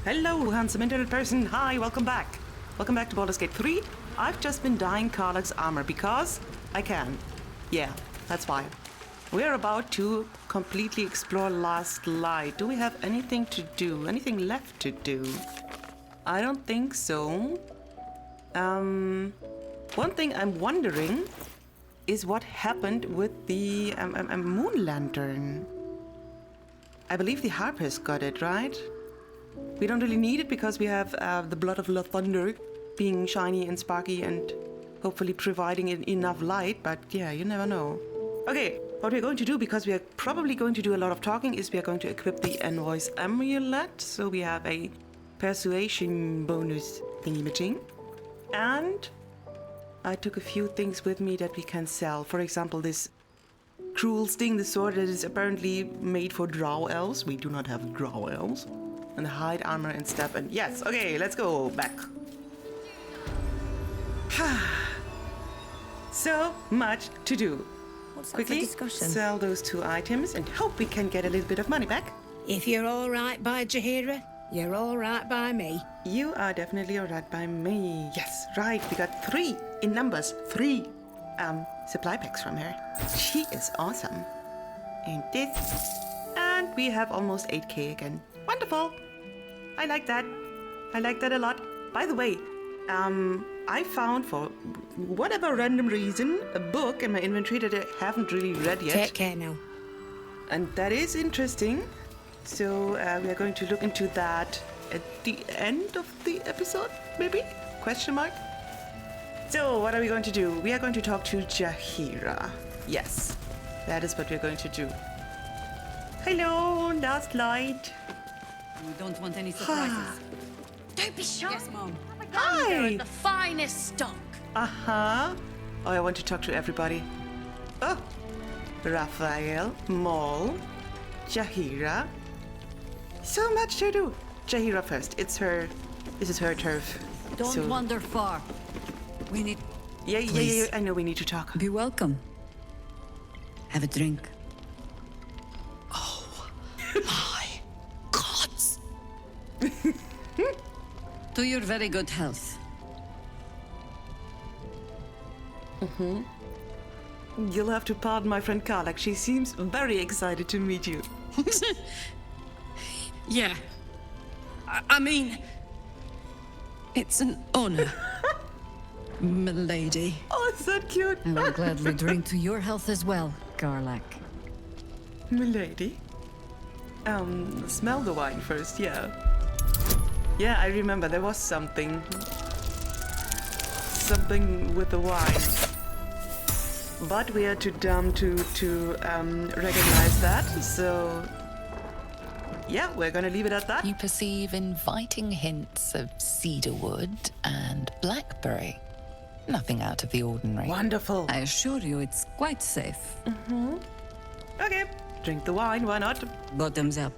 Hello, handsome internet person. Hi, welcome back. Welcome back to Baldurs Gate 3. I've just been dyeing Karlach's armor because I can. Yeah, that's why. We're about to completely explore Last Light. Do we have anything to do? Anything left to do? I don't think so. One thing I'm wondering is what happened with the moon lantern. I believe the harpers got it, right? We don't really need it because we have the Blood of Thunder being shiny and sparky and hopefully providing enough light, but yeah, you never know. Okay, what we're going to do, because we are probably going to do a lot of talking, is we are going to equip the Envoy's Amulet, so we have a persuasion bonus thingy-majing. And I took a few things with me that we can sell. For example, this Cruel Sting, the sword that is apparently made for drow elves. We do not have drow elves. And the hide armor and stuff. And yes, okay, let's go back. So much to do. What's that Quickly for discussion? sell those 2 items and hope we can get a little bit of money back. If you're all right by Jaheira, you're all right by me. You are definitely alright by me. Yes, right. We got 3 in numbers. 3 supply packs from her. She is awesome. And this. And we have almost 8k again. Wonderful. I like that. I like that a lot. By the way, I found, for whatever random reason, a book in my inventory that I haven't really read yet. Take care now. And that is interesting. So we are going to look into that at the end of the episode, maybe? Question mark? So what are we going to do? We are going to talk to Jaheira. Yes, that is what we're going to do. Hello, Last Light. We don't want any surprises. Don't be shy. Yes, Mom. Hi. They're the finest stock. Uh-huh. Oh, I want to talk to everybody. Oh, Raphael, Maul, Jaheira. So much to do. Jaheira first. This is her turf. Don't wander far. We need... Yeah, I know we need to talk. Be welcome. Have a drink. Oh, my gods. To your very good health. You'll have to pardon my friend karlach. She seems very excited to meet you. Yeah. I mean, it's an honor, milady. Oh, it's so cute. I will gladly drink to your health as well, karlach. Milady. Smell the wine first, yeah. Yeah, I remember there was something. Something with the wine. But we are too dumb to recognize that, so... Yeah, we're gonna leave it at that. You perceive inviting hints of cedarwood and blackberry. Nothing out of the ordinary. Wonderful. I assure you it's quite safe. Okay, drink the wine, why not? Bottoms up.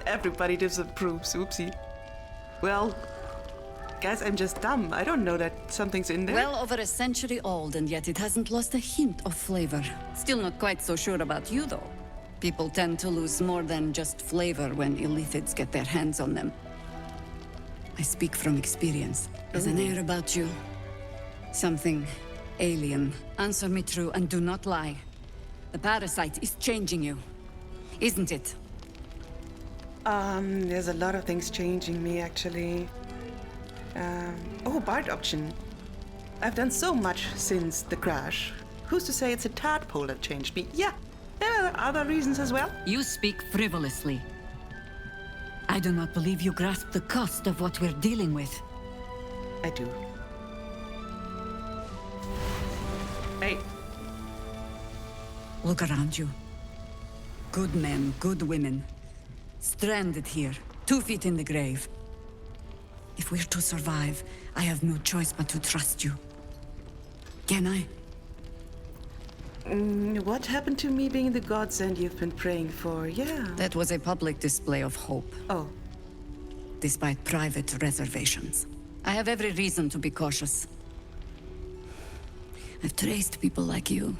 Everybody disapproves, oopsie. Well, guys, I'm just dumb. I don't know that something's in there. Well over a century old, and yet it hasn't lost a hint of flavor. Still not quite so sure about you, though. People tend to lose more than just flavor when illithids get their hands on them. I speak from experience. There's an air about you. Something alien. Answer me true and do not lie. The parasite is changing you, isn't it? There's a lot of things changing me, actually. Oh, Bard option. I've done so much since the crash. Who's to say it's a tadpole that changed me? Yeah, there are other reasons as well. You speak frivolously. I do not believe you grasp the cost of what we're dealing with. I do. Hey. Look around you. Good men, good women. Stranded here, 2 feet in the grave. If we're to survive, I have no choice but to trust you. Can I? What happened to me being the godsend you've been praying for? Yeah. That was a public display of hope, Oh, despite private reservations. I have every reason to be cautious. I've traced people like you.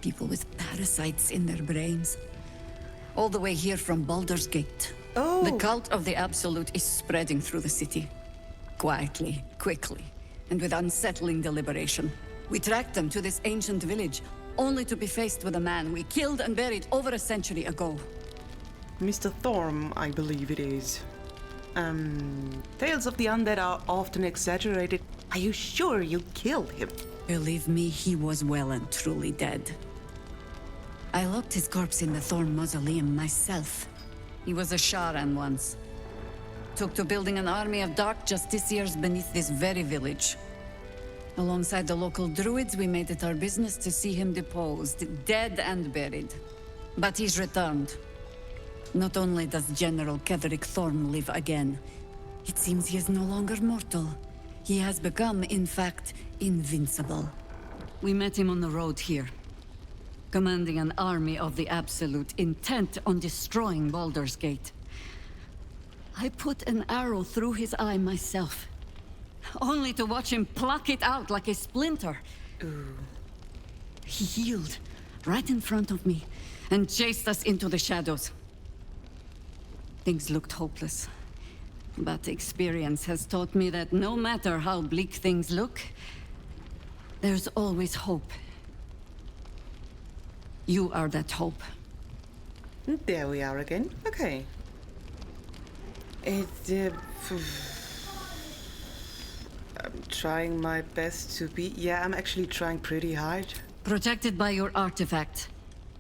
People with parasites in their brains. All the way here from Baldurs Gate. Oh! The cult of the Absolute is spreading through the city. Quietly, quickly, and with unsettling deliberation. We tracked them to this ancient village, only to be faced with a man we killed and buried over a century ago. Mr. Thorm, I believe it is. Tales of the undead are often exaggerated. Are you sure you killed him? Believe me, he was well and truly dead. I locked his corpse in the Thorm mausoleum myself. He was a Sharan once. Took to building an army of dark justiciars beneath this very village. Alongside the local druids, we made it our business to see him deposed, dead and buried. But he's returned. Not only does General Ketheric Thorm live again, it seems he is no longer mortal. He has become, in fact, invincible. We met him on the road here, commanding an army of the Absolute, intent on destroying Baldurs Gate. I put an arrow through his eye myself, only to watch him pluck it out like a splinter. Ooh. He healed right in front of me and chased us into the shadows. Things looked hopeless, but experience has taught me that no matter how bleak things look, there's always hope. You are that hope. There we are again. Okay. I'm trying my best to be... Yeah, I'm actually trying pretty hard. Protected by your artifact,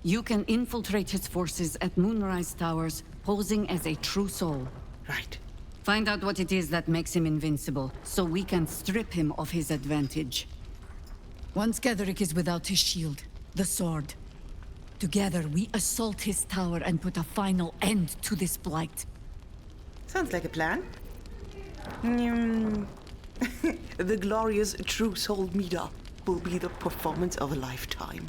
you can infiltrate his forces at Moonrise Towers, posing as a true soul. Right. Find out what it is that makes him invincible, so we can strip him of his advantage. Once Ketheric is without his shield, the sword, together we assault his tower and put a final end to this blight. Sounds like a plan. The glorious True Soul meetup will be the performance of a lifetime.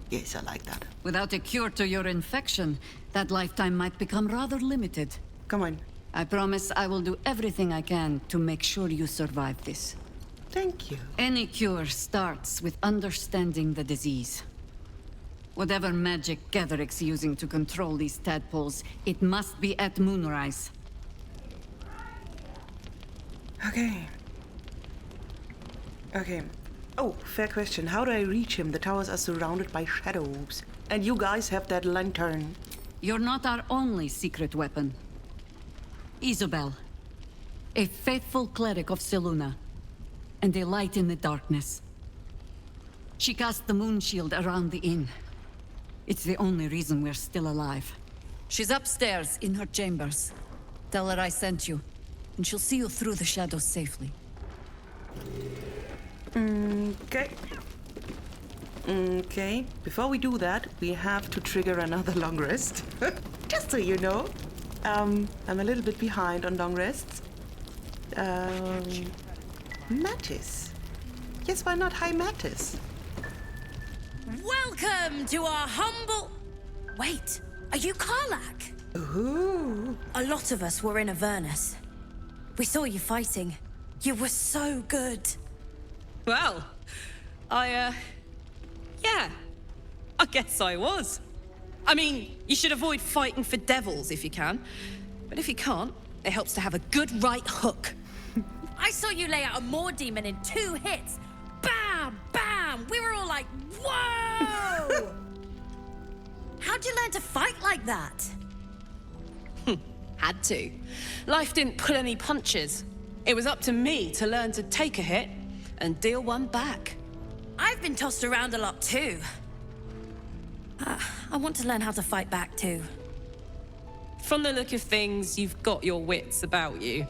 Yes, I like that. Without a cure to your infection, that lifetime might become rather limited. Come on. I promise I will do everything I can to make sure you survive this. Thank you. Any cure starts with understanding the disease. Whatever magic Ketheric's using to control these tadpoles, it must be at Moonrise. Okay. Okay. Oh, fair question. How do I reach him? The towers are surrounded by shadows. And you guys have that lantern. You're not our only secret weapon. Isobel, a faithful cleric of Selûne, and a light in the darkness. She cast the moon shield around the inn. It's the only reason we're still alive. She's upstairs in her chambers. Tell her I sent you, and she'll see you through the shadows safely. Okay. Okay. Before we do that, we have to trigger another long rest. Just so you know. I'm a little bit behind on long rests. Mattis. Yes, why not? Hi, Mattis. Welcome to our humble... Wait, are you Karlach? Ooh. A lot of us were in Avernus. We saw you fighting. You were so good. Well, yeah, I guess I was. I mean, you should avoid fighting for devils if you can. But if you can't, it helps to have a good right hook. I saw you lay out a Moor demon in 2 hits. Bam! Bam! We were all like, whoa! How'd you learn to fight like that? Had to. Life didn't pull any punches. It was up to me to learn to take a hit and deal one back. I've been tossed around a lot too. I want to learn how to fight back too. From the look of things, you've got your wits about you.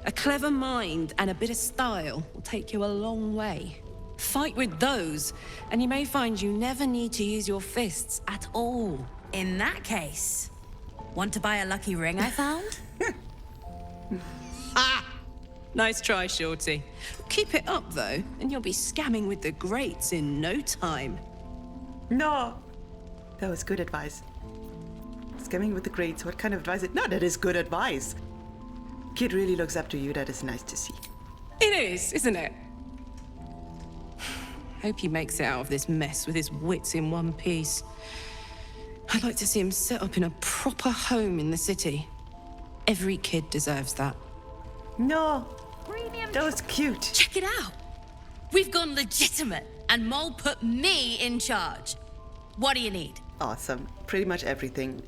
A clever mind and a bit of style will take you a long way. Fight with those, and you may find you never need to use your fists at all. In that case, want to buy a lucky ring I found? Ha! Nice try, Shorty. Keep it up, though, and you'll be scamming with the greats in no time. No. That was good advice. Scamming with the greats. What kind of advice? No, that is good advice. Kid really looks up to you. That is nice to see. It is, isn't it? Hope he makes it out of this mess with his wits in one piece. I'd like to see him set up in a proper home in the city. Every kid deserves that. No, that was cute. Check it out. We've gone legitimate, and Mole put me in charge. What do you need? Awesome. Pretty much everything.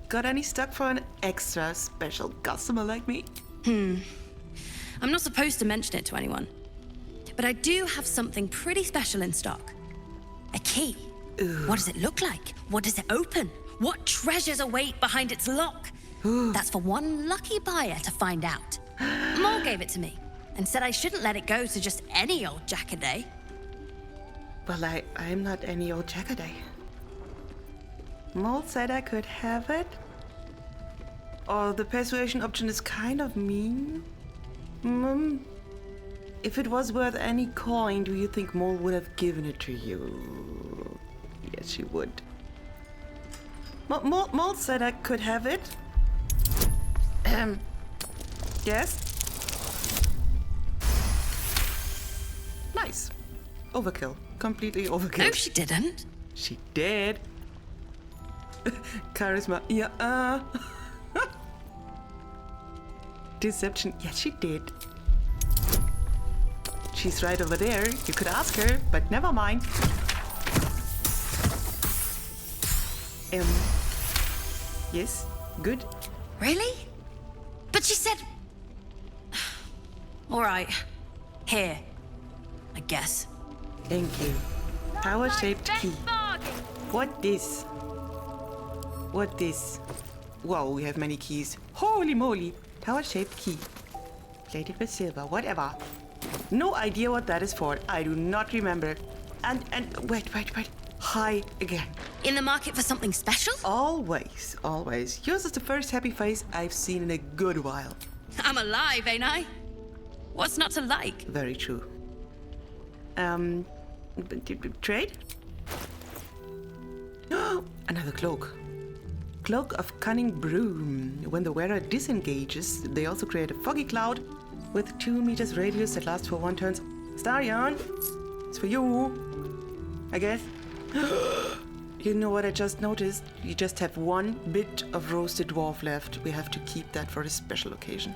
Got any stock for an extra special customer like me? I'm not supposed to mention it to anyone, but I do have something pretty special in stock. A key. Ooh. What does it look like? What does it open? What treasures await behind its lock? That's for one lucky buyer to find out. Mole gave it to me and said I shouldn't let it go to just any old jackaday. Well, I'm not any old jackaday. Mole said I could have it. Oh, the persuasion option is kind of mean. If it was worth any coin, do you think Mole would have given it to you? Yes, she would. Mole said I could have it. Yes? Nice. Overkill. Completely overkill. No, she didn't. She did. Charisma. Yeah. Deception. Yes, she did. She's right over there. You could ask her, but never mind. Yes. Good. Really? But she said... All right. Here. I guess. Thank you. Tower-shaped key. What this? What this? Whoa, we have many keys. Holy moly. Tower-shaped key. Plated with silver. Whatever. No idea what that is for. I do not remember. And wait. Hi again. In the market for something special? Always. Yours is the first happy face I've seen in a good while. I'm alive, ain't I? What's not to like? Very true. Trade? Another cloak. Cloak of Cunning Broom. When the wearer disengages, they also create a foggy cloud with 2 meters radius that lasts for 1 turn. Astarion, it's for you, I guess. You know what I just noticed? You just have 1 bit of roasted dwarf left. We have to keep that for a special occasion.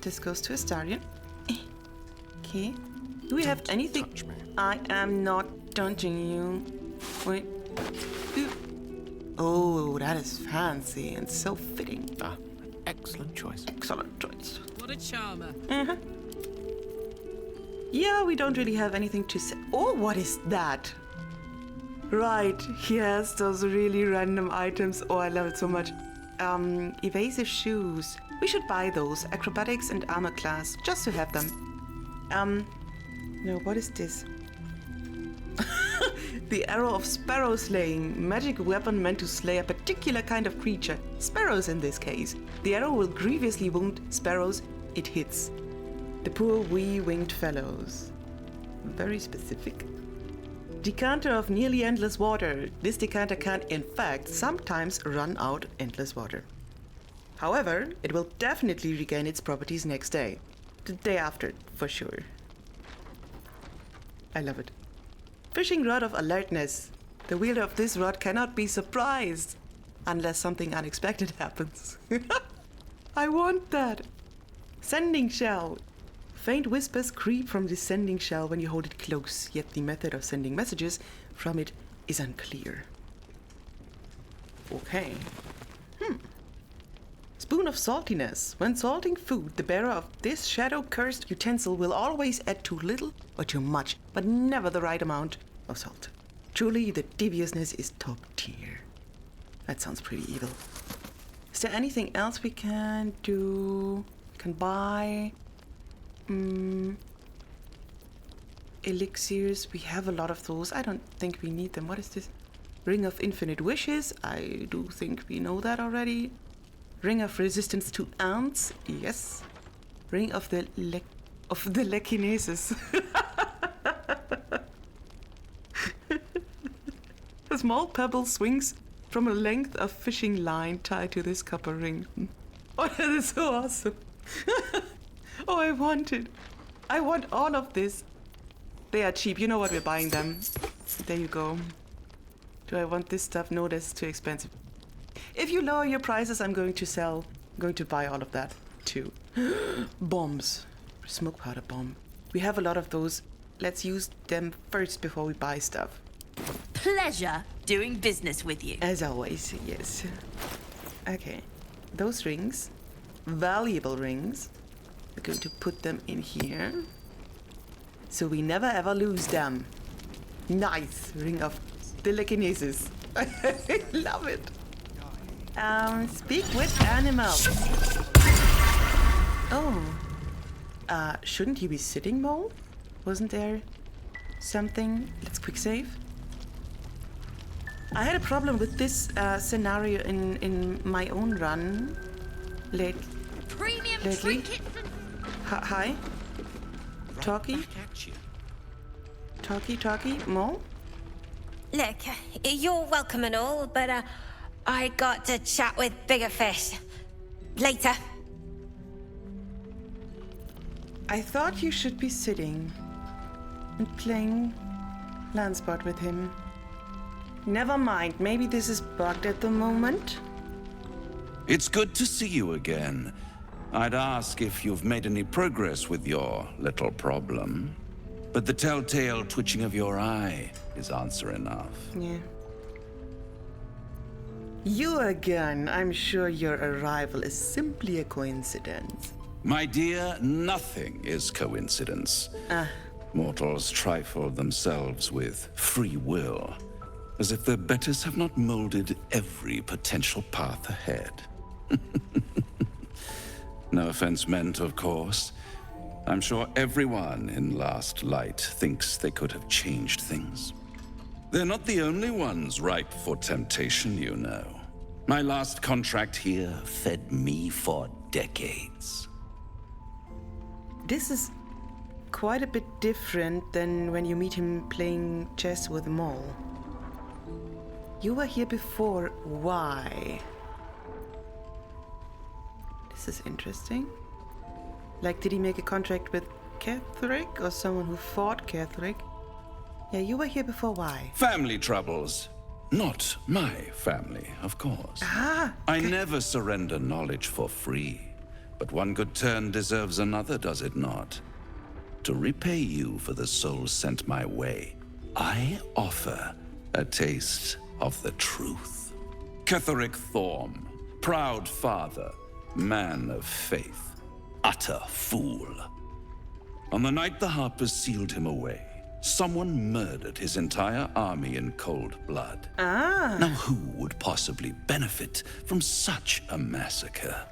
This goes to Astarion. Okay. Do we have anything? I am not touching you. Wait. Oh, that is fancy and so fitting. Excellent choice. Excellent choice. What a charmer. Yeah, we don't really have anything to say. Oh, what is that? Right, yes, those really random items. Oh, I love it so much. Evasive shoes. We should buy those. Acrobatics and armor class, just to have them. No, what is this? The arrow of sparrow slaying. Magic weapon meant to slay a particular kind of creature. Sparrows in this case. The arrow will grievously wound sparrows it hits. The poor wee winged fellows. Very specific. Decanter of nearly endless water. This decanter can, in fact, sometimes run out endless water. However, it will definitely regain its properties next day. The day after, for sure. I love it. Fishing rod of alertness. The wielder of this rod cannot be surprised unless something unexpected happens. I want that. Sending shell. Faint whispers creep from the sending shell when you hold it close, yet the method of sending messages from it is unclear. Okay. Spoon of saltiness. When salting food, the bearer of this shadow-cursed utensil will always add too little or too much, but never the right amount of salt. Truly, the deviousness is top tier. That sounds pretty evil. Is there anything else we can do? We can buy... elixirs. We have a lot of those. I don't think we need them. What is this? Ring of Infinite Wishes. I do think we know that already. Ring of Resistance to Ants. Yes. Ring of the Lechinesis. A small pebble swings from a length of fishing line tied to this copper ring. Oh, that is so awesome. Oh, I want it. I want all of this. They are cheap. You know what? We're buying them. There you go. Do I want this stuff? No, that's too expensive. If you lower your prices, I'm going to buy all of that too. Bombs. Smoke powder bomb. We have a lot of those. Let's use them first before we buy stuff. Pleasure doing business with you. As always, yes. Okay. Those rings. Valuable rings. We're going to put them in here. So we never ever lose them. Nice. Ring of telekinesis. I love it. Speak with animals. Oh. Shouldn't you be sitting, Mole? Wasn't there something? Let's quick save. I had a problem with this scenario in my own run Premium lately. trinkets and... Hi? Talkie? Talkie? Mole? Look, you're welcome and all, but I got to chat with bigger fish. Later. I thought you should be sitting and playing Landsport with him. Never mind, maybe this is bugged at the moment. It's good to see you again. I'd ask if you've made any progress with your little problem. But the telltale twitching of your eye is answer enough. Yeah. You again. I'm sure your arrival is simply a coincidence. My dear, nothing is coincidence. Mortals trifle themselves with free will, as if their betters have not molded every potential path ahead. No offense meant, of course. I'm sure everyone in Last Light thinks they could have changed things. They're not the only ones ripe for temptation, you know. My last contract here fed me for decades. This is quite a bit different than when you meet him playing chess with Maul. You were here before. Why? This is interesting. Like, did he make a contract with Ketheric or someone who fought Ketheric? Yeah, you were here before. Why? Family troubles. Not my family, of course. I never surrender knowledge for free. But one good turn deserves another, does it not? To repay you for the souls sent my way, I offer a taste of the truth. Ketheric Thorm, proud father, man of faith, utter fool. On the night the Harpers sealed him away, someone murdered his entire army in cold blood. Now who would possibly benefit from such a massacre?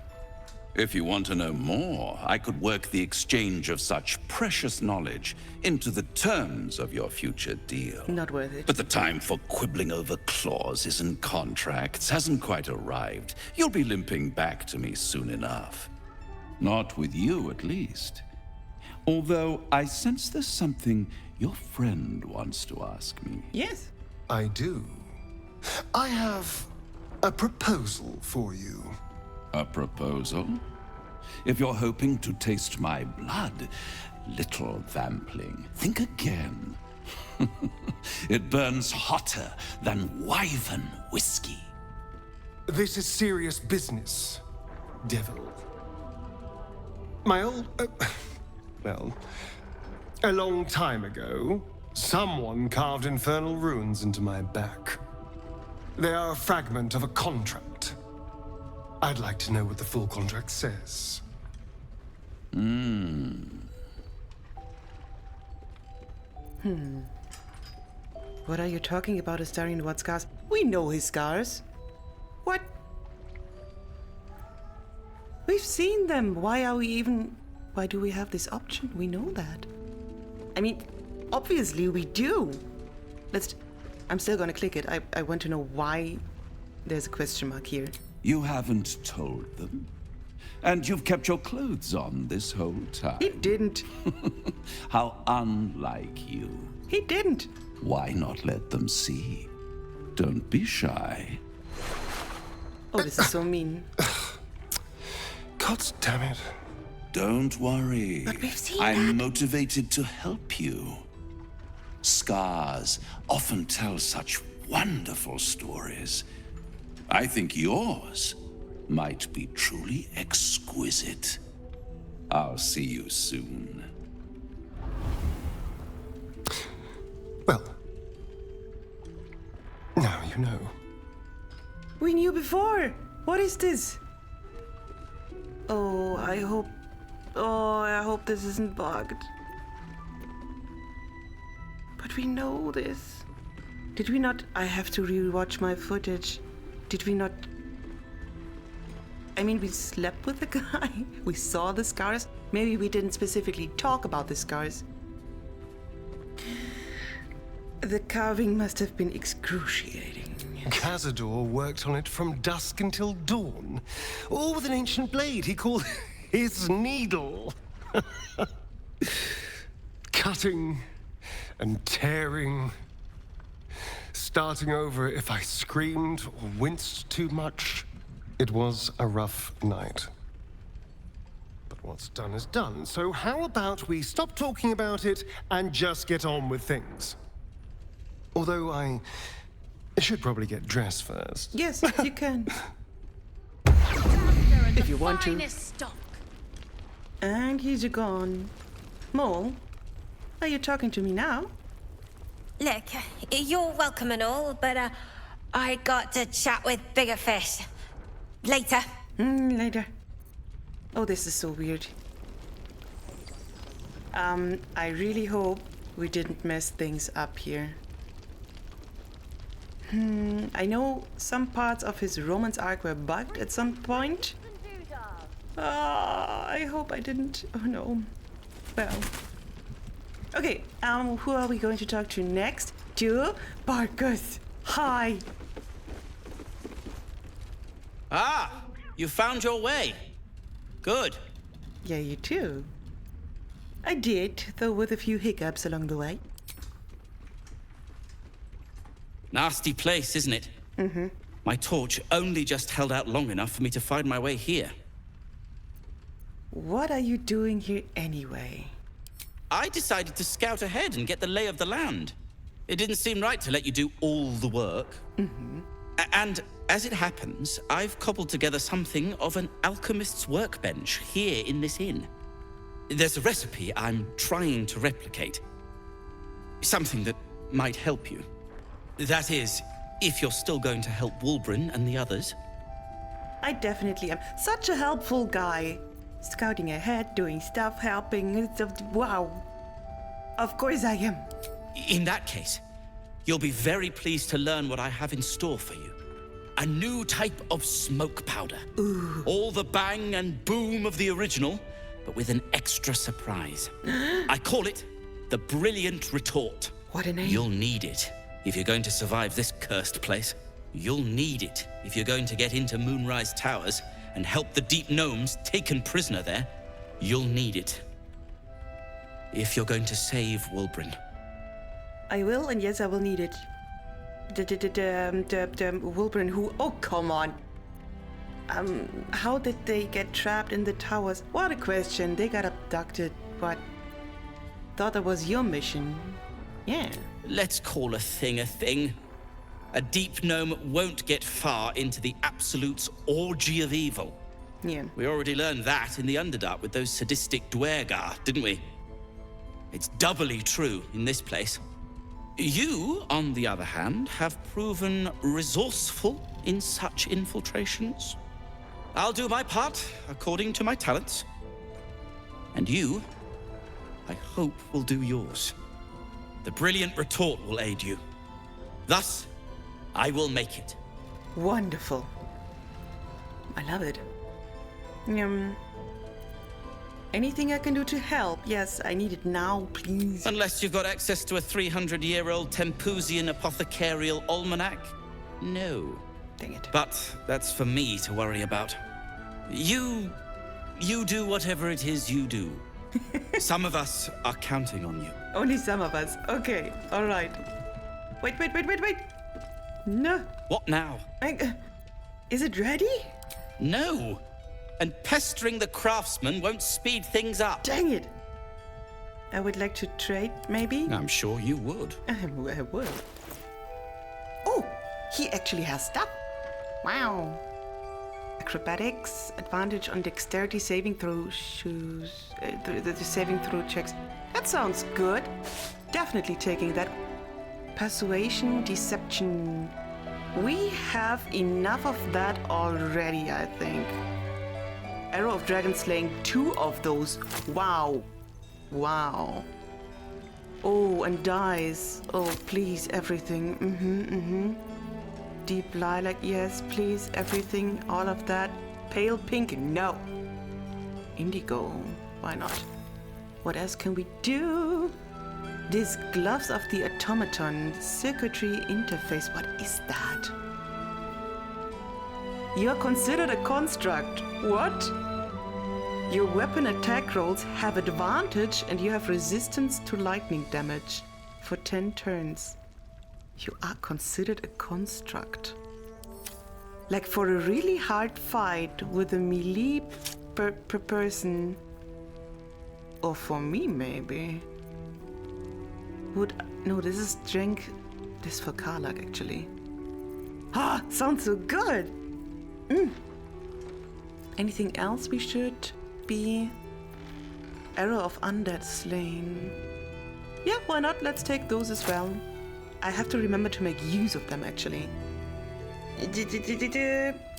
If you want to know more, I could work the exchange of such precious knowledge into the terms of your future deal. Not worth it. But the time for quibbling over clauses and contracts hasn't quite arrived. You'll be limping back to me soon enough. Not with you, at least. Although I sense there's something your friend wants to ask me. Yes. I do. I have a proposal for you. A proposal? If you're hoping to taste my blood, little vampling, think again. It burns hotter than wyvern whiskey. This is serious business, devil. My old... well, a long time ago, someone carved infernal runes into my back. They are a fragment of a contract. I'd like to know what the full contract says. What are you talking about, Astarion? What scars? We know his scars. What? We've seen them. Why do we have this option? We know that. I mean, obviously we do. I'm still gonna click it. I want to know why there's a question mark here. You haven't told them? And you've kept your clothes on this whole time? He didn't. How unlike you. He didn't. Why not let them see? Don't be shy. Oh, this is so mean. God damn it. Don't worry. But we've seen I'm motivated to help you. Scars often tell such wonderful stories. I think yours might be truly exquisite. I'll see you soon. Well, now you know. We knew before. What is this? Oh, I hope this isn't bugged. But we know this. Did we not? I have to rewatch my footage. Did we not? I mean, we slept with the guy. We saw the scars. Maybe we didn't specifically talk about the scars. The carving must have been excruciating. Cazador worked on it from dusk until dawn. All with an ancient blade he called his needle. Cutting and tearing. Starting over if I screamed or winced too much. It was a rough night. But what's done is done, so how about we stop talking about it and just get on with things? Although I should probably get dressed first. Yes, you can. If you want to. Stock. And he's gone. Mole, are you talking to me now? Look, you're welcome and all, but I got to chat with bigger fish. Later. Later. Oh, this is so weird. I really hope we didn't mess things up here. I know some parts of his romance arc were bugged at some point. I hope I didn't. Oh no. Well. Okay, who are we going to talk to next? To Barcus. Hi. Ah, you found your way. Good. Yeah, you too. I did, though with a few hiccups along the way. Nasty place, isn't it? Mm-hmm. My torch only just held out long enough for me to find my way here. What are you doing here anyway? I decided to scout ahead and get the lay of the land. It didn't seem right to let you do all the work. Mm-hmm. And as it happens, I've cobbled together something of an alchemist's workbench here in this inn. There's a recipe I'm trying to replicate. Something that might help you. That is, if you're still going to help Wulbren and the others. I definitely am. Such a helpful guy. Scouting ahead, doing stuff, helping. Wow. Of course I am. In that case, you'll be very pleased to learn what I have in store for you. A new type of smoke powder. Ooh. All the bang and boom of the original, but with an extra surprise. I call it the Brilliant Retort. What a name. You'll need it if you're going to survive this cursed place. You'll need it if you're going to get into Moonrise Towers and help the deep gnomes taken prisoner there. You'll need it if you're going to save Wulbren. I will, and yes, I will need it. Wulbren who? Oh, come on. How did they get trapped in the towers? What a question. They got abducted. What? Thought that was your mission. Yeah. Let's call a thing a thing. A deep gnome won't get far into the Absolute's orgy of evil. Yeah. We already learned that in the Underdark with those sadistic Dwergar, didn't we? It's doubly true in this place. You, on the other hand, have proven resourceful in such infiltrations. I'll do my part according to my talents. And you, I hope, will do yours. The Brilliant Retort will aid you. Thus, I will make it. Wonderful. I love it. Anything I can do to help? Yes, I need it now, please. Unless you've got access to a 300-year-old Tempusian apothecarial almanac. No. Dang it. But that's for me to worry about. You do whatever it is you do. Some of us are counting on you. Only some of us. Okay, all right. Wait. No. What now? Is it ready? No. And pestering the craftsman won't speed things up. Dang it. I would like to trade, maybe? I'm sure you would. I would. Oh, he actually has stuff. Wow. Acrobatics, advantage on dexterity saving throw the saving throw checks. That sounds good. Definitely taking that. Persuasion, deception. We have enough of that already, I think. Arrow of Dragon Slaying, 2 of those. Wow. Wow. Oh, and dice. Oh, please, everything. Deep lilac, yes, please, everything, all of that. Pale pink, no. Indigo, why not? What else can we do? These gloves of the automaton, circuitry interface, what is that? You are considered a construct. What? Your weapon attack rolls have advantage and you have resistance to lightning damage for 10 turns. You are considered a construct. Like for a really hard fight with a melee per person. Or for me, maybe. No, this is strength. This is for karlach, actually. Ah, sounds so good! Anything else we should be? Arrow of Undead Slain. Yeah, why not? Let's take those as well. I have to remember to make use of them, actually.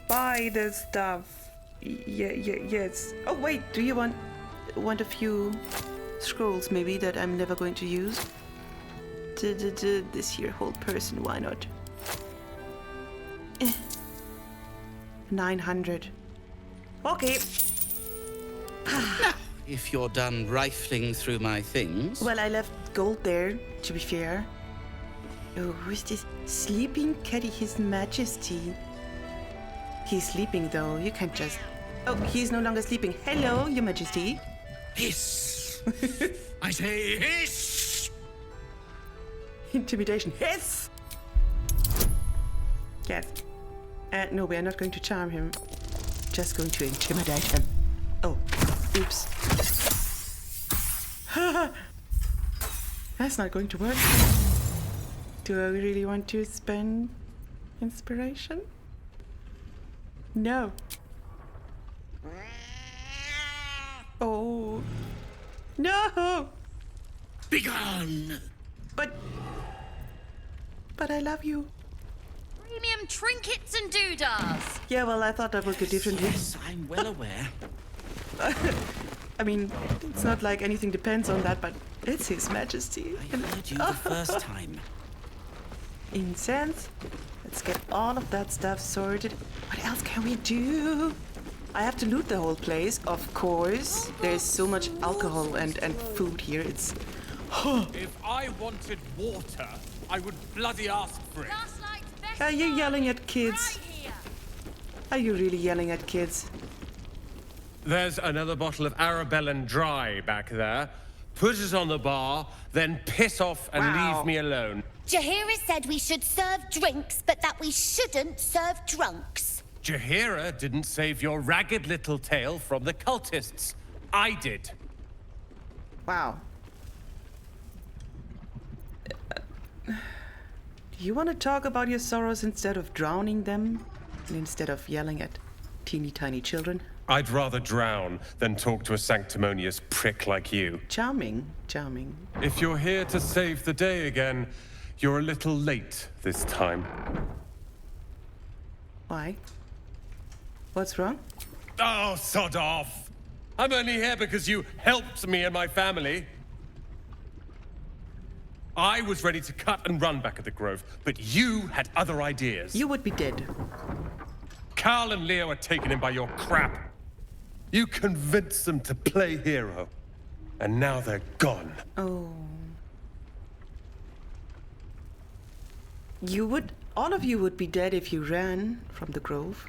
Buy the stuff. Yes. Oh, wait, do you want a few scrolls, maybe, that I'm never going to use? This here whole person, why not? 900. Okay. If you're done rifling through my things... Well, I left gold there, to be fair. Oh, who's this? Sleeping Caddy, His Majesty. He's sleeping, though. You can't just... Oh, he's no longer sleeping. Hello, Your Majesty. Hiss! I say hiss! Intimidation. Hiss! Yes. No, we are not going to charm him. Just going to intimidate him. Oh, oops. That's not going to work. Do I really want to spend inspiration? No. Oh. No! Begone! But I love you. Premium trinkets and doodads. Yeah, well, I thought that would go differently. Yes, I'm well aware. I mean, it's not like anything depends on that, but it's His Majesty. I heard you the first time. Incense. Let's get all of that stuff sorted. What else can we do? I have to loot the whole place, of course. There's so much alcohol and food here. It's... If I wanted water, I would bloody ask for it. Are you yelling at kids? Are you really yelling at kids? There's another bottle of Arabellan Dry back there. Put it on the bar, then piss off and leave me alone. Jaheira said we should serve drinks, but that we shouldn't serve drunks. Jaheira didn't save your ragged little tail from the cultists. I did. Wow. You want to talk about your sorrows instead of drowning them? And instead of yelling at teeny tiny children? I'd rather drown than talk to a sanctimonious prick like you. Charming, charming. If you're here to save the day again, you're a little late this time. Why? What's wrong? Oh, sod off! I'm only here because you helped me and my family. I was ready to cut and run back at the Grove, but you had other ideas. You would be dead. Carl and Leo are taken in by your crap. You convinced them to play hero, and now they're gone. Oh. All of you would be dead if you ran from the Grove.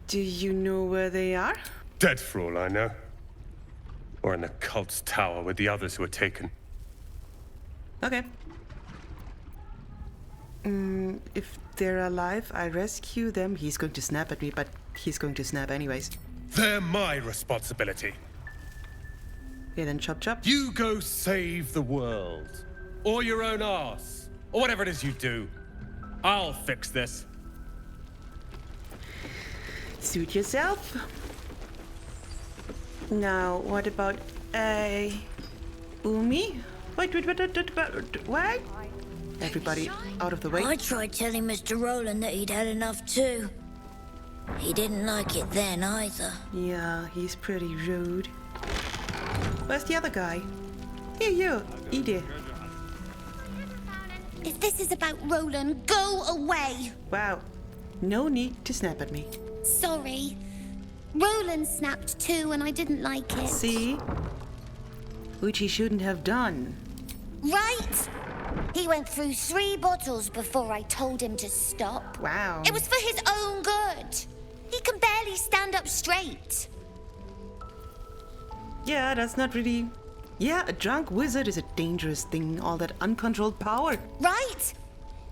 Do you know where they are? Dead for all I know. Or in the cult's tower with the others who were taken. Okay. If they're alive, I rescue them. He's going to snap at me, but he's going to snap anyways. They're my responsibility. Okay, then chop chop. You go save the world. Or your own arse. Or whatever it is you do. I'll fix this. Suit yourself. Now, what about Umi? Wait. What? Everybody out of the way. I tried telling Mr. Rolan that he'd had enough too. He didn't like it then either. Yeah, he's pretty rude. Where's the other guy? Here, you. Eat it. If this is about Rolan, go away. Wow. No need to snap at me. Sorry. Rolan snapped too, and I didn't like it. See? Which he shouldn't have done. Right? He went through 3 bottles before I told him to stop. Wow. It was for his own good. He can barely stand up straight. Yeah, that's not really... Yeah, a drunk wizard is a dangerous thing, all that uncontrolled power. Right?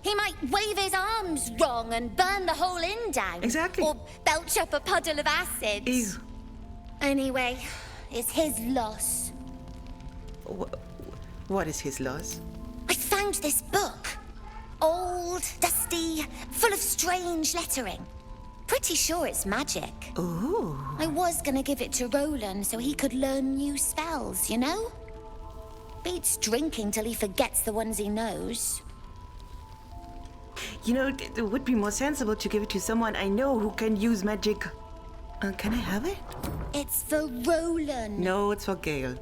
He might wave his arms wrong and burn the whole inn down. Exactly. Or belch up a puddle of acid. Ew. Anyway, it's his loss. What is his loss? I found this book. Old, dusty, full of strange lettering. Pretty sure it's magic. Ooh. I was gonna give it to Rolan so he could learn new spells, you know? Beats drinking till he forgets the ones he knows. You know, it would be more sensible to give it to someone I know who can use magic. Can I have it? It's for Rolan. No, it's for Gale.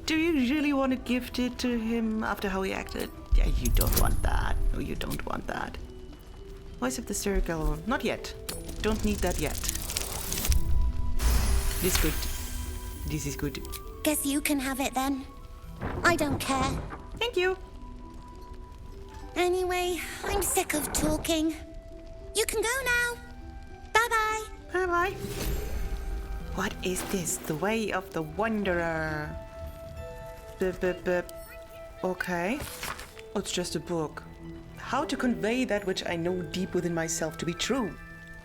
Do you really want to gift it to him after how he acted? Yeah, you don't want that. No, you don't want that. Voice of the Circle. Not yet. Don't need that yet. This good. This is good. Guess you can have it then. I don't care. Thank you. Anyway, I'm sick of talking. You can go now. Bye-bye. Bye-bye. What is this? The Way of the Wanderer. Okay. Oh, it's just a book. How to convey that which I know deep within myself to be true.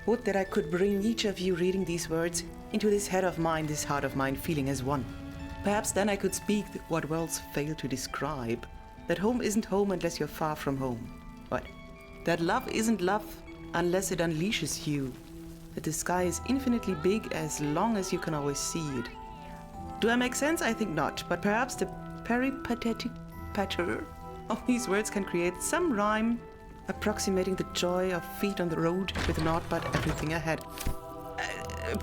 Would that I could bring each of you reading these words into this head of mine, this heart of mine, feeling as one. Perhaps then I could speak what words fail to describe. That home isn't home unless you're far from home. What? That love isn't love unless it unleashes you. That the sky is infinitely big as long as you can always see it. Do I make sense? I think not, but perhaps the peripatetic patter of these words can create some rhyme approximating the joy of feet on the road with naught but everything ahead.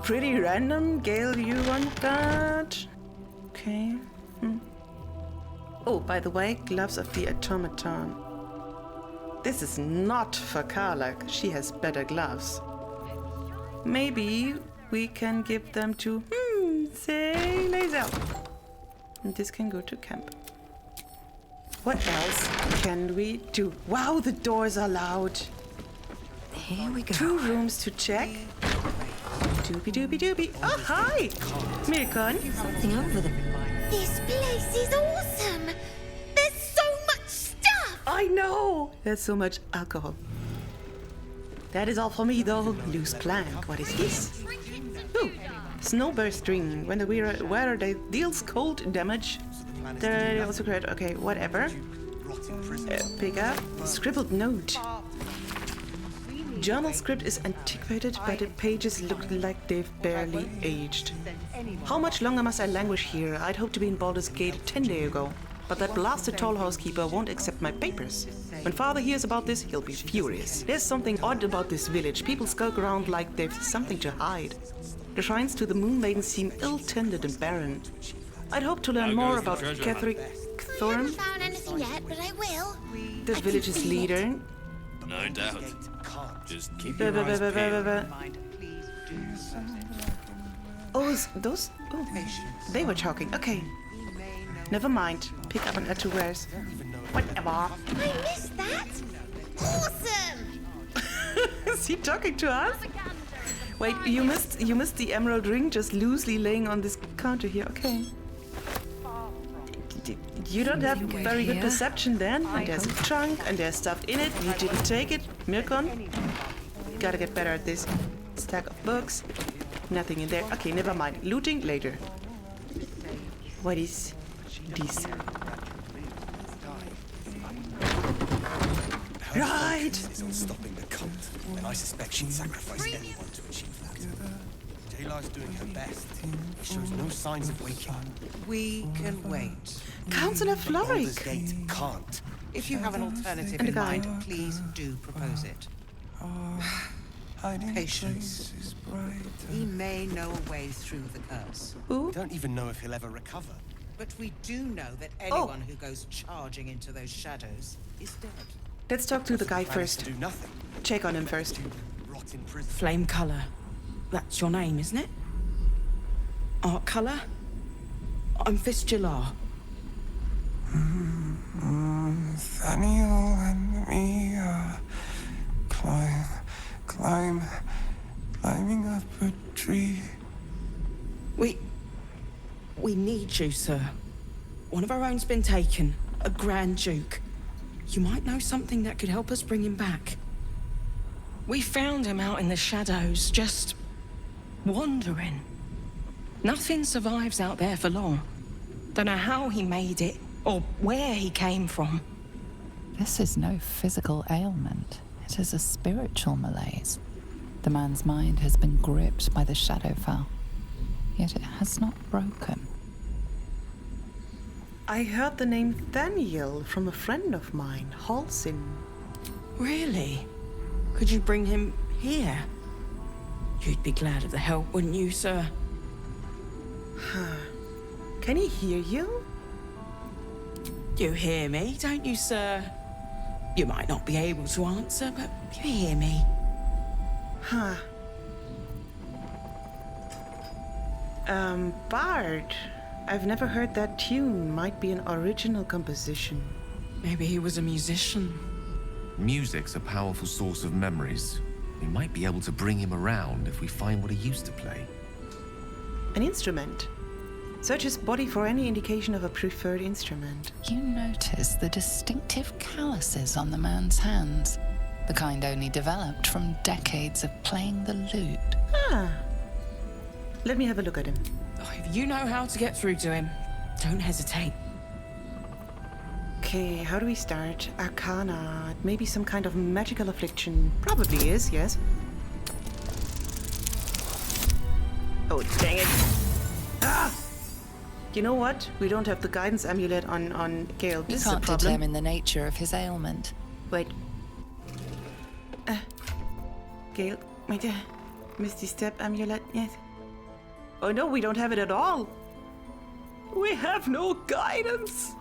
Pretty random. Gale, you want that? Okay. Oh, by the way, gloves of the automaton. This is not for Karlach. She has better gloves. Maybe we can give them to, say, Laser. And this can go to camp. What else can we do? Wow, the doors are loud. Here we go. 2 rooms to check. Doobie. Oh, hi! Milcon. Something over them. This place is awesome. There's so much stuff. I know! There's so much alcohol. That is all for me, though. Loose plank. What is this? Ooh, snowburst ring. When the wearer deals cold damage, they also create. Okay, whatever. Pick up. Scribbled note. Journal script is antiquated, but the pages look like they've barely aged. How much longer must I languish here? I'd hoped to be in Baldurs Gate 10 days ago, but that blasted toll housekeeper won't accept my papers. When father hears about this, he'll be furious. There's something odd about this village. People skulk around like they've something to hide. The shrines to the Moon Maiden seem ill-tended and barren. I'd hoped to learn more about Ketheric Thorm, I haven't found anything yet, but I will. the village's leader. No doubt. Just keep Ba- your ba- eyes ba- ba- peeled. ba- Oh, those... Oh, they were talking. Okay. Never mind. Pick up on Atuwares. Whatever. I missed that. Awesome. Is he talking to us? Wait, you missed the emerald ring just loosely laying on this counter here. Okay. You don't have very good perception then. And there's a trunk and there's stuff in it. You didn't take it. Mirkon. Gotta get better at this. Stack of books. Nothing in there. Okay, never mind. Looting later. What is this? Right! And I suspect she'd sacrifice anyone to achieve that. Jaheira's doing her best. She shows no signs of waking. We can wait. Councellos Baldurs Florrick. Gate can't. If you have an alternative in mind, please do propose it. Patience. He may know a way through the curse. We don't even know if he'll ever recover. But we do know that anyone who goes charging into those shadows is dead. Let's talk to the guy Plans first. to do nothing. Check on him first. Rot in prison. Flame colour. That's your name, isn't it? Art colour? I'm Fistula. Thaniel and me are climbing up a tree. We need you, sir. One of our own's been taken, a Grand Duke. You might know something that could help us bring him back. We found him out in the shadows, just wandering. Nothing survives out there for long. Don't know how he made it, or where he came from. This is no physical ailment. It is a spiritual malaise. The man's mind has been gripped by the Shadowfell, yet it has not broken. I heard the name Thaniel from a friend of mine, Halsin. Really? Could you bring him here? You'd be glad of the help, wouldn't you, sir? Can he hear you? You hear me, don't you, sir? You might not be able to answer, but you hear me. Huh. Bard. I've never heard that tune. Might be an original composition. Maybe he was a musician. Music's a powerful source of memories. We might be able to bring him around if we find what he used to play. An instrument. Search his body for any indication of a preferred instrument. You notice the distinctive calluses on the man's hands, the kind only developed from decades of playing the lute. Ah. Let me have a look at him. Oh, if you know how to get through to him, don't hesitate. Okay, how do we start? Arcana. Maybe some kind of magical affliction. Probably is, yes. Oh, dang it. Ah! You know what? We don't have the guidance amulet on Gale. We This is a can't problem. determine the nature of his ailment. Wait. Gale, wait. Misty Step amulet, yes. Oh no, we don't have it at all. We have no guidance.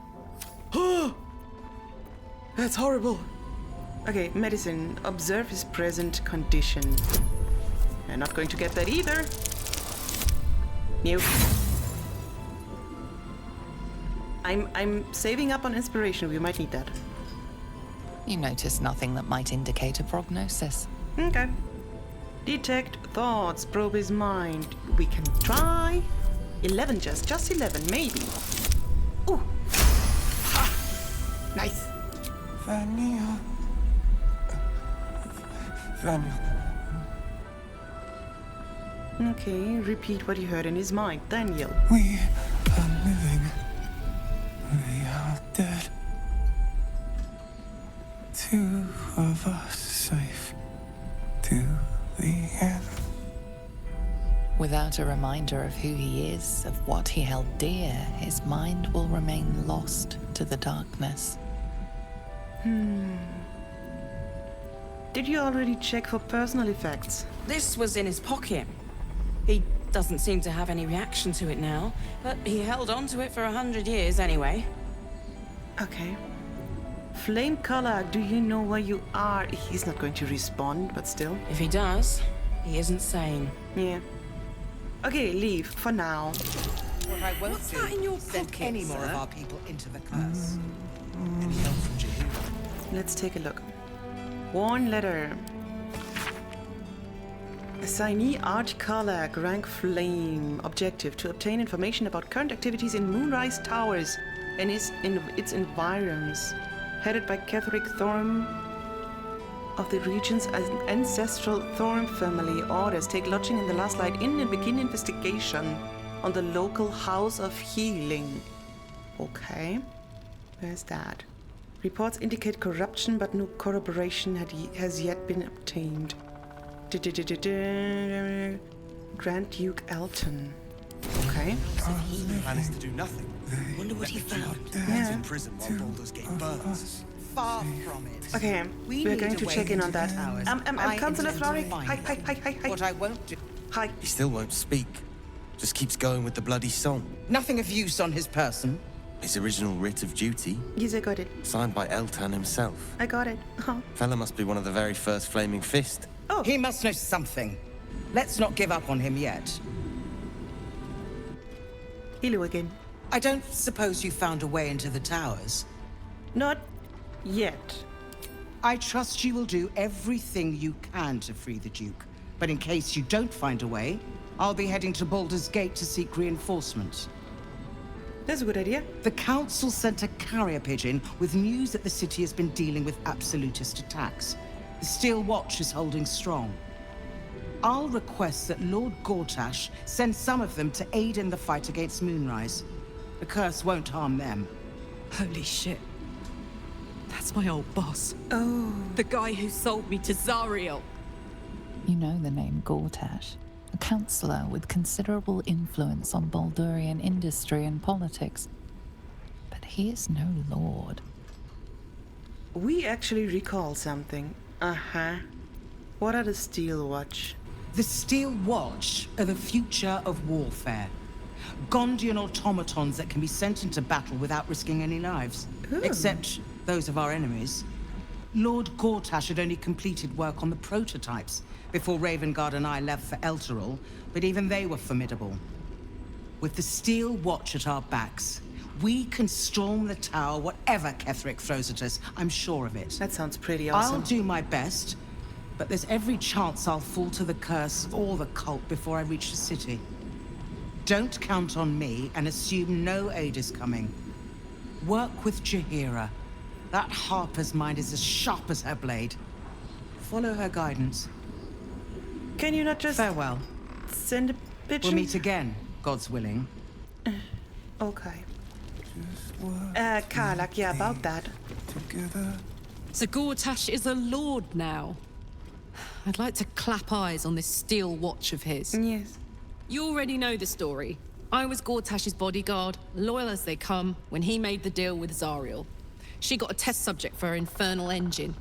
That's horrible. Okay, medicine. Observe his present condition. I'm not going to get that either. New. I'm saving up on inspiration. We might need that. You notice nothing that might indicate a prognosis. Okay. Detect thoughts. Probe his mind. We can try. 11 just 11, maybe. Ooh. Ha. Nice. Thaniel. Okay, repeat what you heard in his mind. Thaniel. We are living. We are dead. Two of us safe to the end. Without a reminder of who he is, of what he held dear, his mind will remain lost to the darkness. Did you already check for personal effects? This was in his pocket. He doesn't seem to have any reaction to it now, but he held on to it for 100 years anyway. Okay. Flame karlach, do you know where you are? He's not going to respond, but still. If he does, he isn't sane. Yeah. Okay, leave for now. What I won't What's do that in your is send pocket, any more of sir? our people into the curse. Any help from Jaheira? Let's take a look. Warn letter. Assignee Arch Karlach, rank Flame. Objective: to obtain information about current activities in Moonrise Towers and its environs. Headed by Ketheric Thorm of the region's ancestral Thorm family. Orders: take lodging in the Last Light Inn and begin investigation on the local House of Healing. Okay. Where's that? Reports indicate corruption, but no corroboration has yet been obtained. Grand Duke Elton. Okay. His plan is to do nothing. Wonder what he found. He's in prison while Baldur's Gate burns. Far from it. Okay, we're going to check in on that. Councellos Florrick. Hi. What I won't do. Hi. He still won't speak. Just keeps going with the bloody song. Nothing of use on his person. His original writ of duty. Yes, I got it. Signed by Eltan himself. I got it. Fella must be one of the very first Flaming Fist. Oh. He must know something. Let's not give up on him yet. Hello again. I don't suppose you found a way into the towers? Not yet. I trust you will do everything you can to free the Duke. But in case you don't find a way, I'll be heading to Baldurs Gate to seek reinforcements. That's a good idea. The Council sent a carrier pigeon with news that the city has been dealing with absolutist attacks. The Steel Watch is holding strong. I'll request that Lord Gortash send some of them to aid in the fight against Moonrise. The curse won't harm them. Holy shit. That's my old boss. Oh. The guy who sold me to Zariel. You know the name Gortash, a councillor with considerable influence on Baldurian industry and politics. But he is no lord. We actually recall something. What are the Steel Watch? The Steel Watch are the future of warfare. Gondian automatons that can be sent into battle without risking any lives. Ooh. Except those of our enemies. Lord Gortash had only completed work on the prototypes before Ravengard and I left for Elturel, but even they were formidable. With the Steel Watch at our backs, we can storm the tower whatever Ketheric throws at us. I'm sure of it. That sounds pretty awesome. I'll do my best, but there's every chance I'll fall to the curse or the cult before I reach the city. Don't count on me and assume no aid is coming. Work with Jaheira. That Harper's mind is as sharp as her blade. Follow her guidance. Can you not just... Farewell. Send a pigeon? We'll meet again, God's willing. Okay. Karlach, yeah, about that. So Gortash is a lord now. I'd like to clap eyes on this Steel Watch of his. Yes. You already know the story. I was Gortash's bodyguard, loyal as they come, when he made the deal with Zariel. She got a test subject for her infernal engine.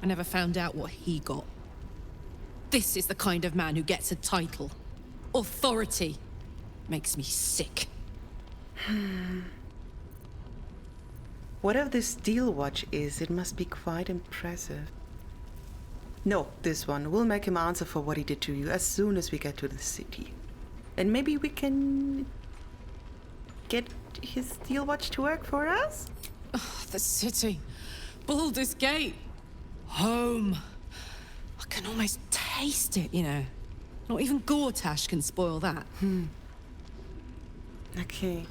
I never found out what he got. This is the kind of man who gets a title. Authority. Makes me sick. Whatever this Steel Watch is, it must be quite impressive. No, this one. We'll make him answer for what he did to you as soon as we get to the city. And maybe we can... get his Steel Watch to work for us? Oh, the city. Baldurs Gate. Home. I can almost taste it, you know. Not even Gortash can spoil that. Okay.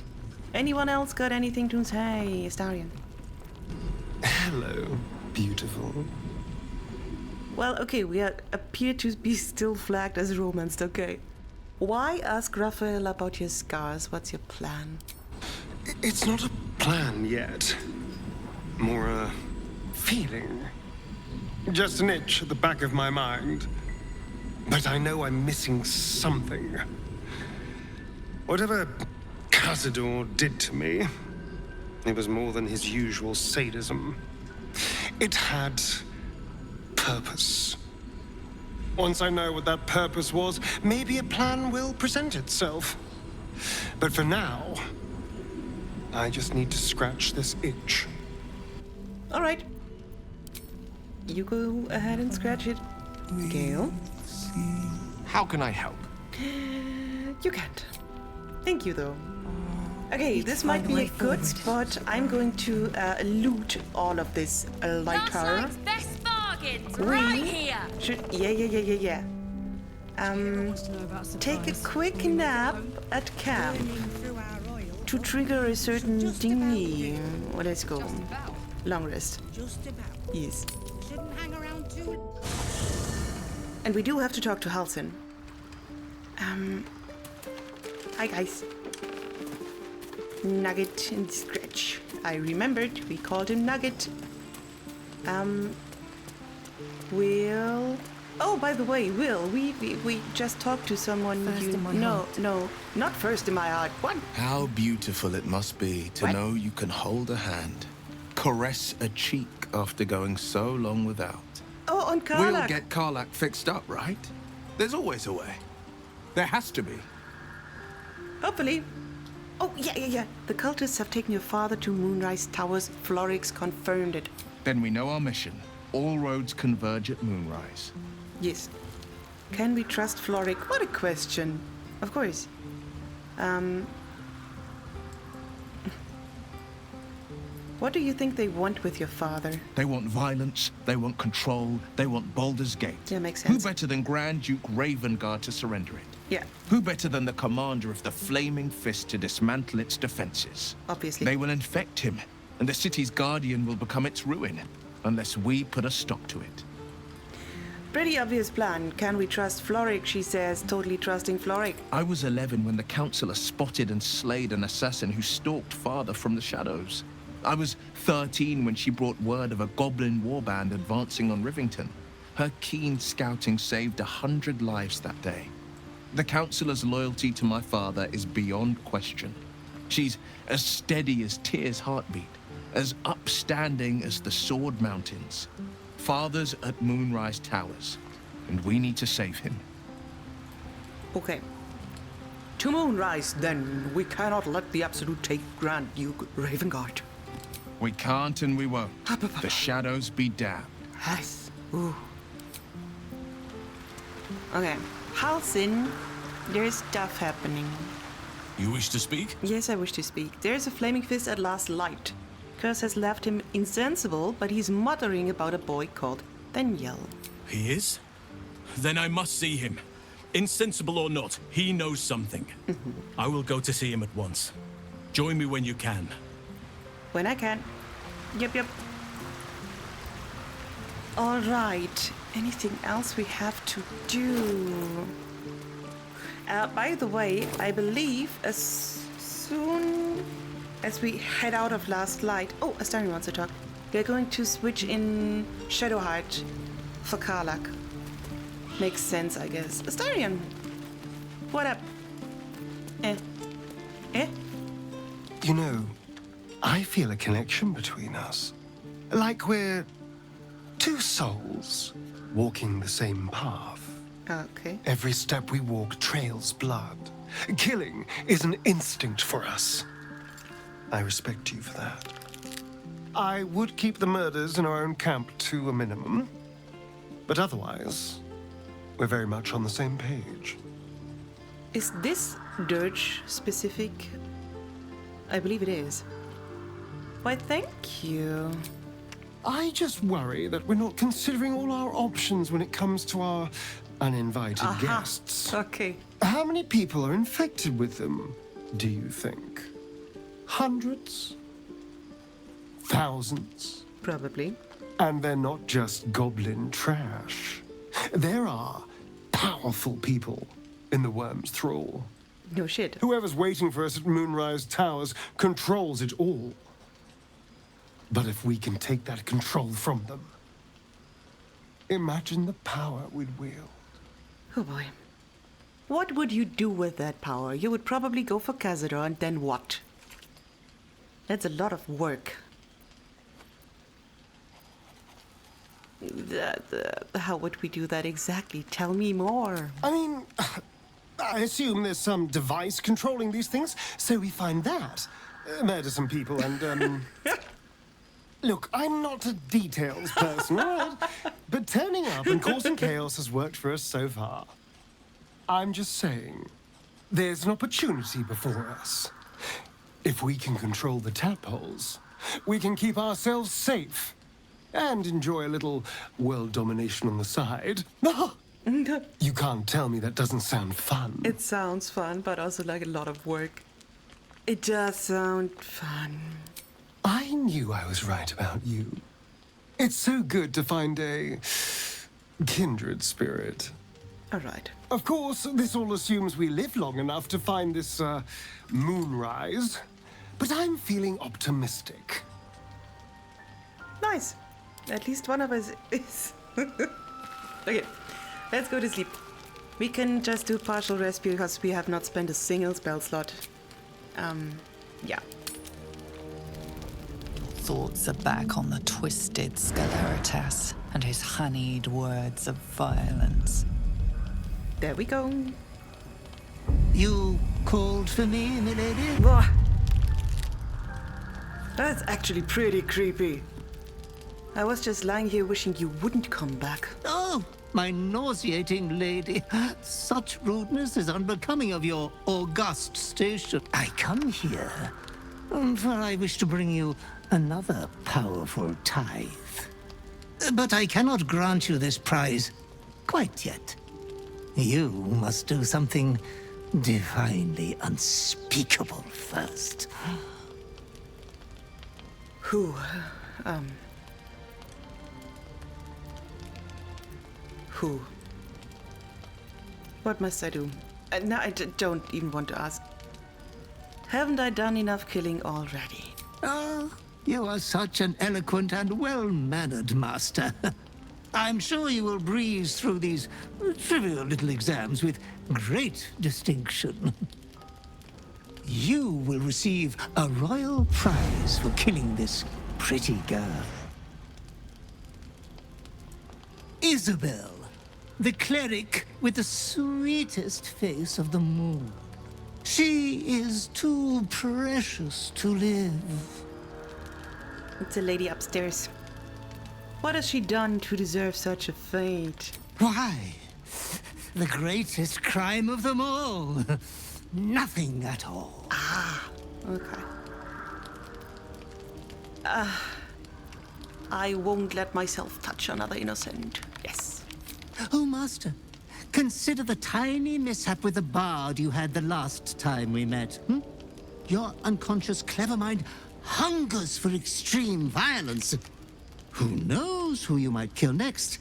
Anyone else got anything to say, Astarion? Hello, beautiful. Well, okay, we appear to be still flagged as romanced, okay. Why ask Raphael about your scars? What's your plan? It's not a plan yet. More a feeling. Just an itch at the back of my mind. But I know I'm missing something. Whatever Cazador did to me, it was more than his usual sadism. It had purpose. Once I know what that purpose was, maybe a plan will present itself. But for now, I just need to scratch this itch. All right. You go ahead and scratch it. Gale? How can I help? You can't. Thank you, though. Okay, this might be a good spot. I'm going to loot all of this lighter. Best bargains right here. Yeah. Take a quick nap at camp to trigger a certain thingy. Well, let's go. Long rest. Just about. Yes. Shouldn't hang around too. And we do have to talk to Halsin. Hi guys. Nugget and Scratch. I remembered we called him Nugget Will. Oh, by the way, Will, we just talked to someone. No, not first in my heart. What? How beautiful it must be to know you can hold a hand, caress a cheek after going so long without. Oh, and karlach. We'll get karlach fixed up, right? There's always a way. There has to be. Hopefully. Oh, yeah. The cultists have taken your father to Moonrise Towers. Florrick's confirmed it. Then we know our mission. All roads converge at Moonrise. Yes. Can we trust Florrick? What a question. Of course. What do you think they want with your father? They want violence, they want control, they want Baldur's Gate. Yeah, makes sense. Who better than Grand Duke Ravengard to surrender it? Yeah. Who better than the commander of the Flaming Fist to dismantle its defenses? Obviously. They will infect him, and the city's guardian will become its ruin, unless we put a stop to it. Pretty obvious plan. Can we trust Florrick, she says, totally trusting Florrick. I was 11 when the Councelor spotted and slayed an assassin who stalked father from the shadows. I was 13 when she brought word of a goblin warband advancing on Rivington. Her keen scouting saved 100 lives that day. The Councelor's loyalty to my father is beyond question. She's as steady as Tyr's heartbeat, as upstanding as the Sword Mountains. Father's at Moonrise Towers, and we need to save him. Okay. To Moonrise, then. We cannot let the Absolute take Grand Duke Ravengard. We can't and we won't. The shadows be damned. Yes. Ooh. Okay. Halsin, there's stuff happening. You wish to speak? Yes, I wish to speak. There's a flaming fist at last light. Curse has left him insensible, but he's muttering about a boy called Thaniel. He is? Then I must see him. Insensible or not, he knows something. I will go to see him at once. Join me when you can. When I can. Yep. All right. Anything else we have to do? By the way, I believe as soon as we head out of Last Light... Oh, Astarion wants to talk. We're going to switch in Shadowheart for karlach. Makes sense, I guess. Astarion! What up? You know, I feel a connection between us. Like we're two souls walking the same path. Okay. Every step we walk trails blood. Killing is an instinct for us. I respect you for that. I would keep the murders in our own camp to a minimum, but otherwise, we're very much on the same page. Is this dirge specific? I believe it is. Why, thank you. I just worry that we're not considering all our options when it comes to our uninvited guests. Okay. How many people are infected with them, do you think? Hundreds? Thousands? Probably. And they're not just goblin trash. There are powerful people in the Worm's thrall. No shit. Whoever's waiting for us at Moonrise Towers controls it all. But if we can take that control from them, imagine the power we'd wield. Oh boy. What would you do with that power? You would probably go for Khazadar and then what? That's a lot of work. How would we do that exactly? Tell me more. I mean, I assume there's some device controlling these things, so we find that. Murder some people and, Look, I'm not a details person, all right? But turning up and causing chaos has worked for us so far. I'm just saying, there's an opportunity before us. If we can control the tadpoles, we can keep ourselves safe and enjoy a little world domination on the side. You can't tell me that doesn't sound fun. It sounds fun, but also like a lot of work. It does sound fun. I knew I was right about you. It's so good to find a kindred spirit. All right. Of course, this all assumes we live long enough to find this, moonrise. But I'm feeling optimistic. Nice. At least one of us is. Okay, let's go to sleep. We can just do partial rest because we have not spent a single spell slot. Yeah. Thoughts are back on the twisted Scaleritas and his honeyed words of violence. There we go. You called for me, milady? That's actually pretty creepy. I was just lying here wishing you wouldn't come back. Oh, my nauseating lady. Such rudeness is unbecoming of your august station. I come here, for I wish to bring you another powerful tithe. But I cannot grant you this prize quite yet. You must do something divinely unspeakable first. Who? Who? What must I do? No, I don't even want to ask. Haven't I done enough killing already? Oh, you are such an eloquent and well-mannered master. I'm sure you will breeze through these trivial little exams with great distinction. You will receive a royal prize for killing this pretty girl. Isabel, the cleric with the sweetest face of them all. She is too precious to live. It's a lady upstairs. What has she done to deserve such a fate? Why, the greatest crime of them all. Nothing at all. Ah, okay. I won't let myself touch another innocent. Yes. Oh, Master, consider the tiny mishap with the bard you had the last time we met. Your unconscious clever mind hungers for extreme violence. Who knows who you might kill next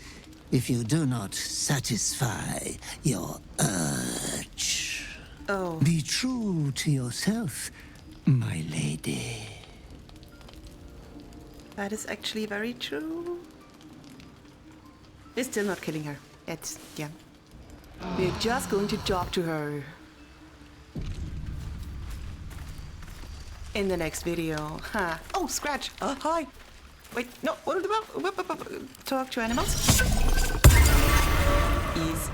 if you do not satisfy your urge. Oh. Be true to yourself, my lady. That is actually very true. We're still not killing her. Yeah. We're just going to talk to her. In the next video. Huh. Oh, Scratch. Hi. Wait, no. What about? Talk to animals? Ease.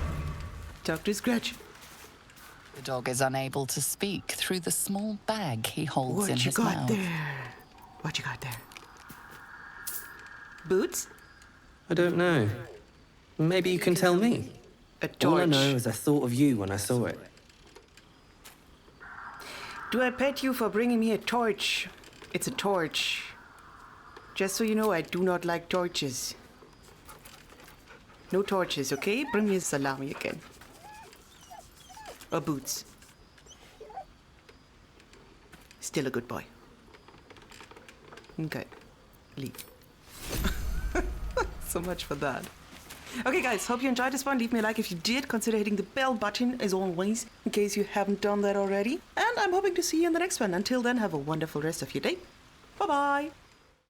Talk to Scratch. The dog is unable to speak through the small bag he holds in his mouth. What you got there? What you got there? Boots? I don't know. Maybe you can tell me. A torch. All I know is I thought of you when I saw it. Do I pet you for bringing me a torch? It's a torch. Just so you know, I do not like torches. No torches, okay? Bring me a salami again. Or boots. Still a good boy. Okay. Leave. So much for that. Okay, guys, hope you enjoyed this one. Leave me a like if you did. Consider hitting the bell button, as always, in case you haven't done that already. And I'm hoping to see you in the next one. Until then, have a wonderful rest of your day. Bye-bye.